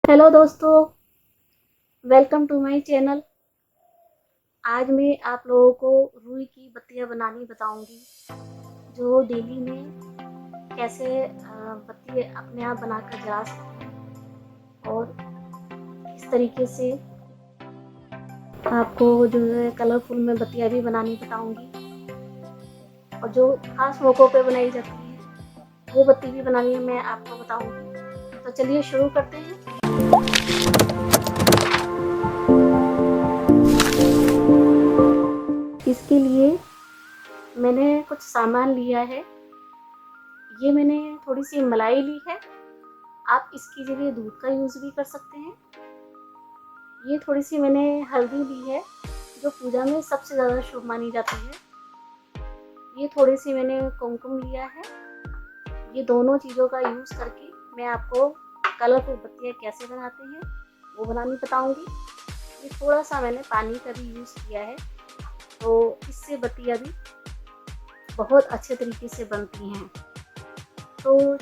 Hello दोस्तों, welcome to my channel. आज मैं आप लोगों को रुई की बत्तियां बनानी बताऊंगी, जो डेली में कैसे बत्ती अपने आप बनाकर जला सकते हैं और किस तरीके से आपको जो है कलरफुल में बत्तियां भी बनानी बताऊंगी। और जो खास मौक़ों पे बनाई जाती है वो बत्ती भी बनानी मैं आपको बताऊंगी। तो चलिए शुरू करते हैं। इसके लिए मैंने कुछ सामान लिया है। ये मैंने थोड़ी सी मलाई ली है, आप इसकी जगह दूध का यूज़ भी कर सकते हैं। ये थोड़ी सी मैंने हल्दी ली है, जो पूजा में सबसे ज़्यादा शुभ मानी जाती है। ये थोड़ी सी मैंने कुमकुम लिया है। ये दोनों चीज़ों का यूज़ करके मैं आपको कलरफुल बत्तियाँ कैसे बनाते हैं वो बनानी बताऊंगी। ये थोड़ा सा मैंने पानी का भी यूज़ किया है, तो इससे बत्तियाँ भी बहुत अच्छे तरीके से बनती हैं। तो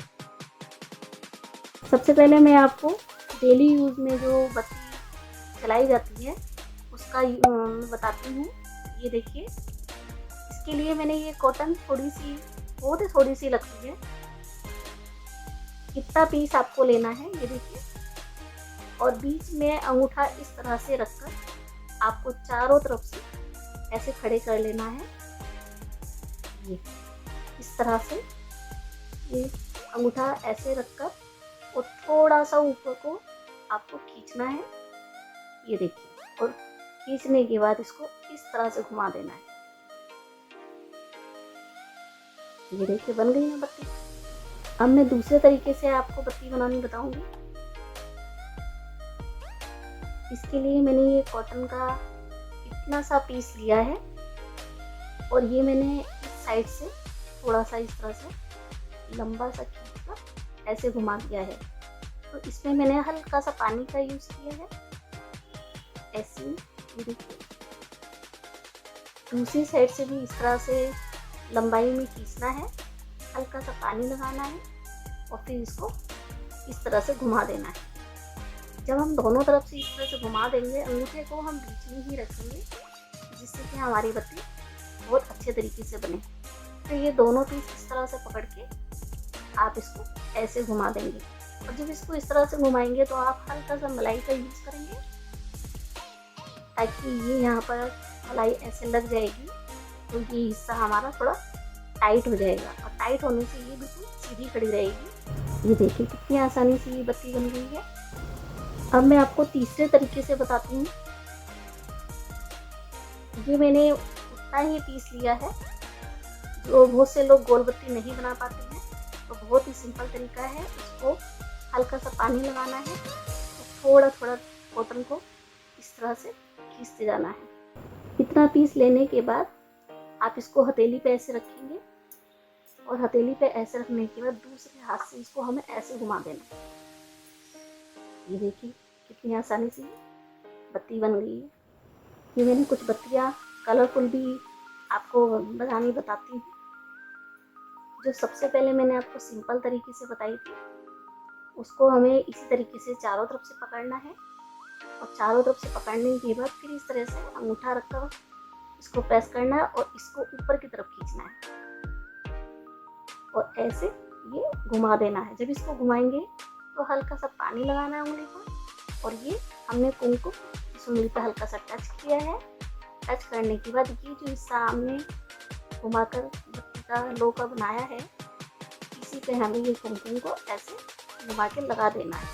सबसे पहले मैं आपको डेली यूज़ में जो बत्ती जलाई जाती है उसका बताती हूँ। ये देखिए, इसके लिए मैंने ये कॉटन बहुत ही थोड़ी सी लगती है। कितना पीस आपको लेना है ये देखिए, और बीच में अंगूठा इस तरह से रखकर आपको चारों तरफ से ऐसे खड़े कर लेना है। ये इस तरह से ये अंगूठा ऐसे रखकर और थोड़ा सा ऊपर को आपको खींचना है। ये देखिए, और खींचने के बाद इसको इस तरह से घुमा देना है। ये देखिए, बन गई ना बत्ती। अब मैं दूसरे तरीके से आपको बत्ती बनानी बताऊंगी। इसके लिए मैंने ये कॉटन का इतना सा पीस लिया है, और ये मैंने इस साइड से थोड़ा सा इस तरह से लंबा सा खींचकर ऐसे घुमा दिया है। तो इसमें मैंने हल्का सा पानी का यूज़ किया है। ऐसे ये देखिए, दूसरी साइड से भी इस तरह से लंबाई में खींचना है, हल्का सा पानी लगाना है और फिर इसको इस तरह से घुमा देना है। जब हम दोनों तरफ से इस तरह से घुमा देंगे, अंगूठे को हम बीच में ही रखेंगे, जिससे कि हमारी बत्ती बहुत अच्छे तरीके से बने। तो ये दोनों पीस इस तरह से पकड़ के आप इसको ऐसे घुमा देंगे, और जब इसको इस तरह से घुमाएंगे तो आप हल्का सा मलाई का यूज़ करेंगे, ताकि ये यहाँ पर मलाई ऐसे लग जाएगी तो ये हिस्सा हमारा थोड़ा टाइट हो जाएगा, और टाइट होने से ये बिल्कुल सीधी खड़ी रहेगी। ये देखिए कितनी आसानी से ये बत्ती बन गई है। अब मैं आपको तीसरे तरीके से बताती हूँ। ये मैंने उतना ही पीस लिया है, जो बहुत से लोग गोल बत्ती नहीं बना पाते हैं, तो बहुत ही सिंपल तरीका है। इसको हल्का सा पानी लगाना है, तो थोड़ा थोड़ा कॉटन को इस तरह से खींचते जाना है। इतना पीस लेने के बाद आप इसको हथेली पे ऐसे रखेंगे, और हथेली पे ऐसे रखने के बाद दूसरे हाथ से इसको हमें ऐसे घुमा देना है। ये देखिए कितनी आसानी से बत्ती बन गई है। ये मैंने कुछ बत्तियाँ कलरफुल भी आपको बनानी बताती हूँ। जो सबसे पहले मैंने आपको सिंपल तरीके से बताई थी, उसको हमें इसी तरीके से चारों तरफ से पकड़ना है, और चारों तरफ से पकड़ने के बाद फिर इस तरह से अंगूठा रखकर इसको प्रेस करना है और इसको ऊपर की तरफ खींचना है, और ऐसे ये घुमा देना है। जब इसको घुमाएंगे तो हल्का सा पानी लगाना है उंगली पर, और ये हमने कुमकुम इस उंगली पर हल्का सा टच किया है। टच करने के बाद ये जो हिस्सा हमने घुमाकर बत्ती का लोका बनाया है, इसी पे हमें ये कुमकुम को ऐसे घुमा के लगा देना है,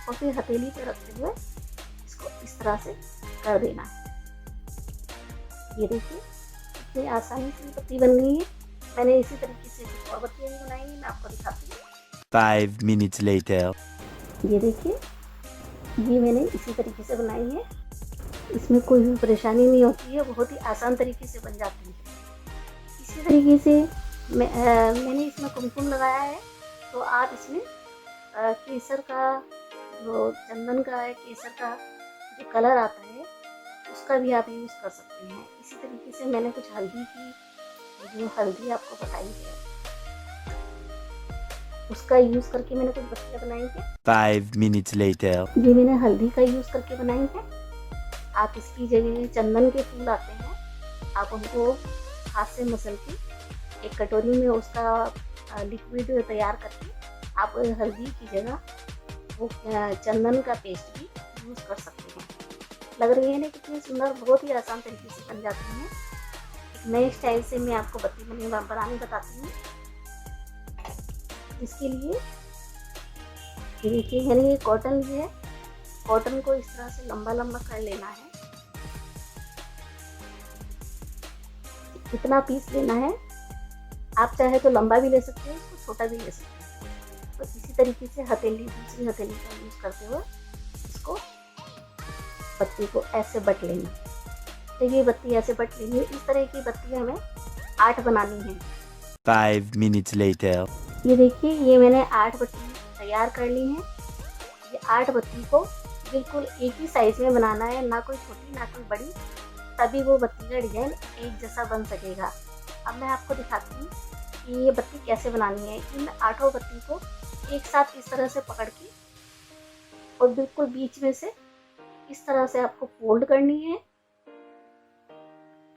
और फिर हथेली पे रखते हुए इसको इस तरह से कर देना है। ये देखिए कितनी आसानी से बत्ती बन गई है। मैंने इसी तरीके से कुछ और बत्तियाँ भी बनाई हैं, मैं आपको दिखाती हूँ। 5 minutes later. ये देखिए, ये मैंने इसी तरीके से बनाई है। इसमें कोई भी परेशानी नहीं होती है, बहुत ही आसान तरीके से बन जाती है। इसी तरीके से मैंने इसमें कुमकुम लगाया है, तो आप इसमें केसर का, जो चंदन का है, केसर का जो कलर आता है उसका भी आप यूज़ कर सकते हैं। इसी तरीके से मैंने कुछ हल्दी की, जो हल्दी आपको बताई है, उसका यूज़ करके मैंने कुछ बत्तियाँ बनाई हैं। 5 minutes later. ये मैंने हल्दी का यूज़ करके बनाई है। आप इसकी जगह चंदन के फूल आते हैं, आप उनको हाथ से मसल के एक कटोरी में उसका लिक्विड तैयार करके आप हल्दी की जगह वो चंदन का पेस्ट भी यूज़ कर सकते हैं। लग रही है ना कितनी सुंदर, बहुत ही आसान तरीके से बन जाती हैं। एक नए स्टाइल से मैं आपको बत्ती बनानी बताती हूँ। इसके लिए ये देखिए मैंने ये कॉटन ली है। कॉटन को इस तरह से लंबा लंबा कर लेना है, इतना पीस लेना है। आप चाहे तो लंबा भी ले सकते हैं, इसको छोटा भी ले सकते हैं। तो इसी तरीके से हथेली, दूसरी हथेली का यूज़ करते हुए इसको बत्ती को ऐसे बट लेना। तो ये बत्ती ऐसे बट लेनी है। इस तरह की बत्ती हमें 8 बनानी है। 5 minutes later. ये देखिए ये मैंने 8 बत्ती तैयार कर ली हैं। ये 8 बत्ती को बिल्कुल एक ही साइज़ में बनाना है, ना कोई छोटी ना कोई बड़ी, तभी वो बत्ती का डिज़ाइन एक जैसा बन सकेगा। अब मैं आपको दिखाती हूँ कि ये बत्ती कैसे बनानी है। इन 8 बत्ती को एक साथ इस तरह से पकड़ के और बिल्कुल बीच में से इस तरह से आपको फोल्ड करनी है।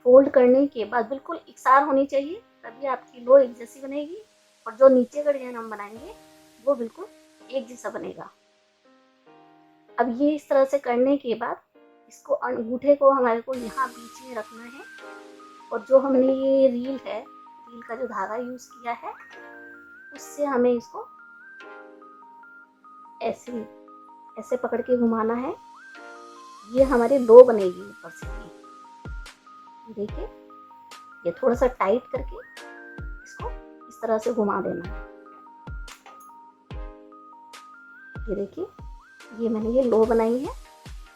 फोल्ड करने के बाद बिल्कुल एकसार होनी चाहिए, तभी आपकी लो एक जैसी बनेगी और जो नीचे का डिजाइन हम बनाएंगे वो बिल्कुल एक जैसा बनेगा। अब ये इस तरह से करने के बाद इसको अंगूठे को हमारे को यहाँ बीच में रखना है और जो हमने ये रील का जो धागा यूज किया है उससे हमें इसको ऐसे ऐसे पकड़ के घुमाना है। ये हमारी लो बनेगी ऊपर से। देखिए ये थोड़ा सा टाइट करके इसको इस तरह से घुमा देना है। ये देखिए ये मैंने ये लो बनाई है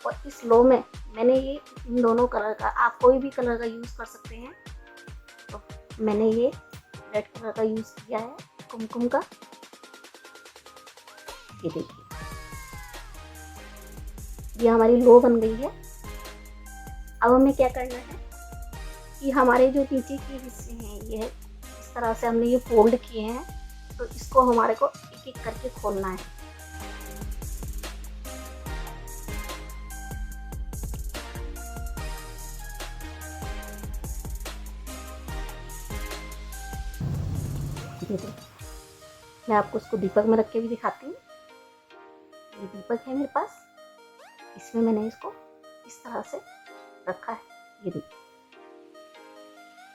और इस लो में मैंने ये इन दोनों कलर का, आप कोई भी कलर का यूज़ कर सकते हैं। तो मैंने ये रेड कलर का यूज़ किया है, कुमकुम का। ये देखिए ये हमारी लो बन गई है। अब हमें क्या करना है कि हमारे जो नीचे के हिस्से हैं ये इस तरह से हमने ये फोल्ड किए हैं, तो इसको हमारे को एक एक करके खोलना है। मैं आपको उसको दीपक में रख के भी दिखाती हूँ। ये दीपक है मेरे पास, इसमें मैंने इसको इस तरह से रखा है। ये देखिए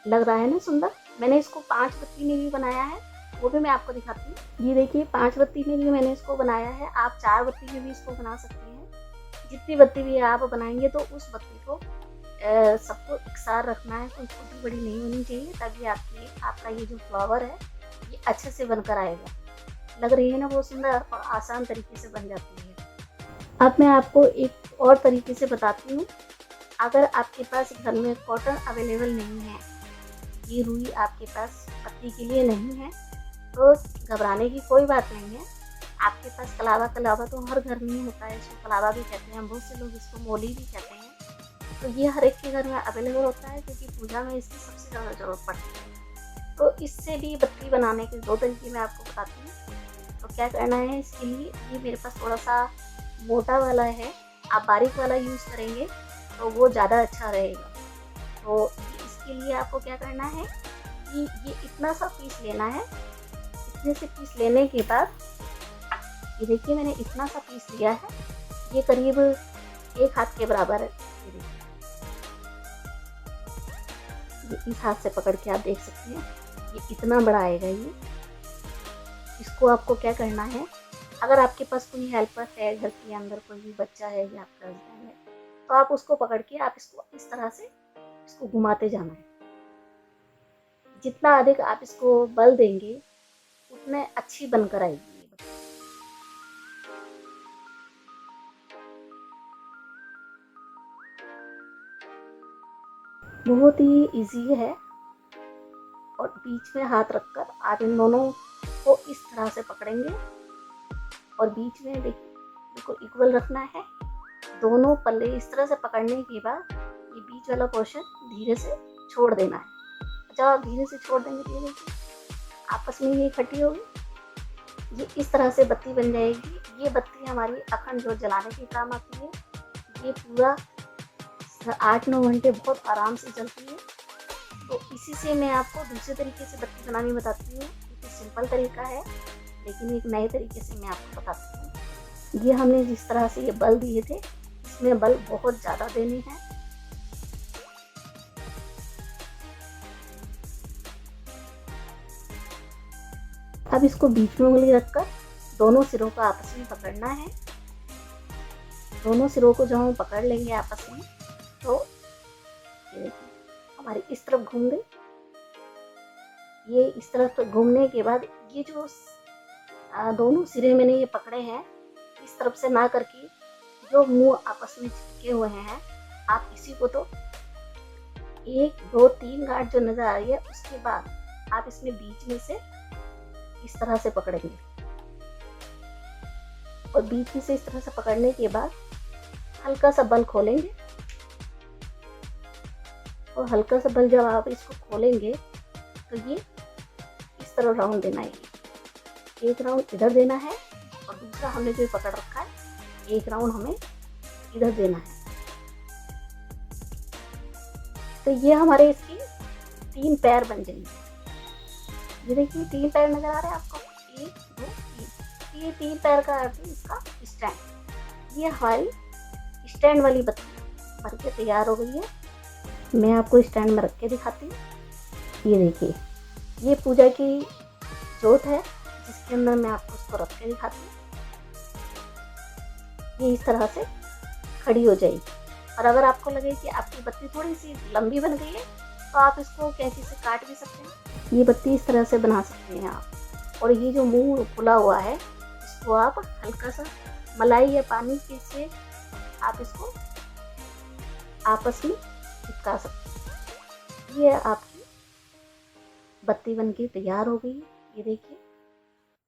लग रहा है ना सुंदर। मैंने इसको 5 बत्ती में भी बनाया है, वो भी मैं आपको दिखाती हूँ। ये देखिए 5 बत्ती में भी मैंने इसको बनाया है। आप 4 बत्ती में भी इसको बना सकते हैं। जितनी बत्ती भी आप बनाएंगे तो उस बत्ती को सबको एकसार रखना है, कोई छोटी बड़ी नहीं होनी चाहिए, तभी आपका ये जो फ्लावर है ये अच्छे से बनकर आएगा। लग रही है ना वो सुंदर और आसान तरीके से बन जाती है। अब मैं आपको एक और तरीके से बताती हूँ। अगर आपके पास घर में कॉटन अवेलेबल नहीं है, ये रुई आपके पास पत्ती के लिए नहीं है, तो घबराने की कोई बात नहीं है। आपके पास कलावा तो हर घर में ही होता है। इसको कलावा भी कहते हैं, बहुत से लोग इसको मोली भी कहते हैं। तो ये हर एक के घर में अवेलेबल होता है, क्योंकि पूजा में इसकी सबसे ज़्यादा ज़रूरत पड़ती है। तो इससे भी बत्ती बनाने के 2 तरीके मैं आपको बताती हूँ। तो क्या करना है इसके लिए, ये मेरे पास थोड़ा सा मोटा वाला है, आप बारीक वाला यूज़ करेंगे तो वो ज़्यादा अच्छा रहेगा। तो इसके लिए आपको क्या करना है कि ये इतना सा पीस लेना है। इतने से पीस लेने के बाद ये देखिए मैंने इतना सा पीस लिया है, ये करीब 1 हाथ के बराबर है। ये इस हाथ से पकड़ के आप देख सकते हैं, ये इतना बड़ा आएगा ये। इसको आपको क्या करना है, अगर आपके पास कोई हेल्पर है, घर के अंदर कोई भी बच्चा है या आपका हस्बैंड है, तो आप उसको पकड़ के आप इसको इस तरह से इसको घुमाते जाना है। जितना अधिक आप इसको बल देंगे उतने अच्छी बनकर आएगी ये बत्ती। बहुत ही इजी है। और बीच में हाथ रखकर आप इन दोनों को इस तरह से पकड़ेंगे और बीच में देखिए बिल्कुल इक्वल रखना है। दोनों पल्ले इस तरह से पकड़ने के बाद ये बीच वाला पोर्शन धीरे से छोड़ देना है। जब आप धीरे से छोड़ देंगे तो ये देखिए आपस में ये इकट्ठी होगी। ये इस तरह से बत्ती बन जाएगी। ये बत्ती हमारी अखंड जोत जलाने के काम आती है। ये पूरा 8-9 घंटे बहुत आराम से चलती है। तो इसी से मैं आपको दूसरे तरीके से बत्ती बनानी बताती हूँ। ये सिंपल तरीका है, लेकिन एक नए तरीके से मैं आपको बताती हूँ। ये हमने जिस तरह से ये बल्ब दिए थे, इसमें बल्ब बहुत ज़्यादा देने हैं। अब इसको बीच में उंगली रखकर दोनों सिरों को आपस में पकड़ना है। दोनों सिरों को जब हम पकड़ लेंगे आपस में, तो ये देखिए हमारी इस तरफ घूम गई। ये इस तरफ घूमने के बाद ये जो दोनों सिरे मैंने ये पकड़े हैं, इस तरफ से ना करके जो मुंह आपस में चिपके हुए हैं, आप इसी को तो 1 2 3 गांठ जो नजर आ रही है, उसके बाद आप इसमें बीच में से इस तरह से पकड़ेंगे और बीच में से इस तरह से पकड़ने के बाद हल्का सा बल खोलेंगे। और हल्का सा बल जब आप इसको खोलेंगे तो ये इस तरह राउंड देना है। एक राउंड इधर देना है और दूसरा हमने जो पकड़ रखा है, एक राउंड हमें इधर देना है। तो ये हमारे इसकी 3 पैर बन जाएंगे। ये देखिए 3 पैर नजर आ रहे हैं आपको, 1 2 3। ये 3 पैर का अर्थ है इसका स्टैंड। ये हमारी स्टैंड वाली बत्ती बन के तैयार हो गई है। मैं आपको स्टैंड में रख के दिखाती हूँ। ये देखिए, ये पूजा की जोत है जिसके अंदर मैं आपको उसको रख के दिखाती हूँ। ये इस तरह से खड़ी हो जाएगी। और अगर आपको लगे कि आपकी बत्ती थोड़ी सी लंबी बन गई है, तो आप इसको कैंची से काट भी सकते हैं। ये बत्ती इस तरह से बना सकते हैं आप। और ये जो मुंह खुला हुआ है, इसको आप हल्का सा मलाई या पानी के से आप इसको आपस में चिपका सकते हैं। ये आपकी बत्ती बनके तैयार हो गई। ये देखिए,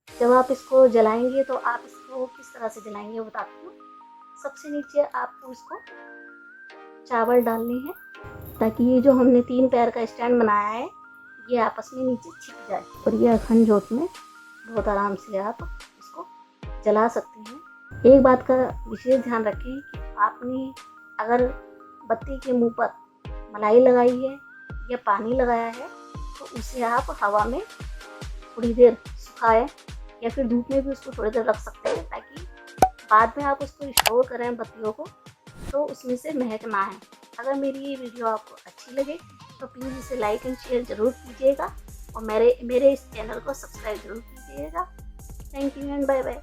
जब आप इसको जलाएंगे तो आप इसको किस तरह से जलाएंगे वो बताती हूँ। सबसे नीचे आपको इसको चावल डालने हैं, ताकि ये जो हमने 3 पैर का स्टैंड बनाया है, ये आपस में नीचे छिप जाए। और ये अखंड जोत में बहुत आराम से आप इसको जला सकते हैं। एक बात का विशेष ध्यान रखें कि आपने अगर बत्ती के मुंह पर मलाई लगाई है या पानी लगाया है, तो उसे आप हवा में थोड़ी देर सुखाएं या फिर धूप में भी उसको थोड़ी देर रख सकते हैं, ताकि बाद में आप उसको स्टोर करें बत्तियों को, तो उसमें से महक ना है। अगर मेरी ये वीडियो आपको अच्छी लगे तो प्लीज़ इसे लाइक एंड शेयर ज़रूर कीजिएगा और मेरे इस चैनल को सब्सक्राइब ज़रूर कीजिएगा। Thank you and bye bye.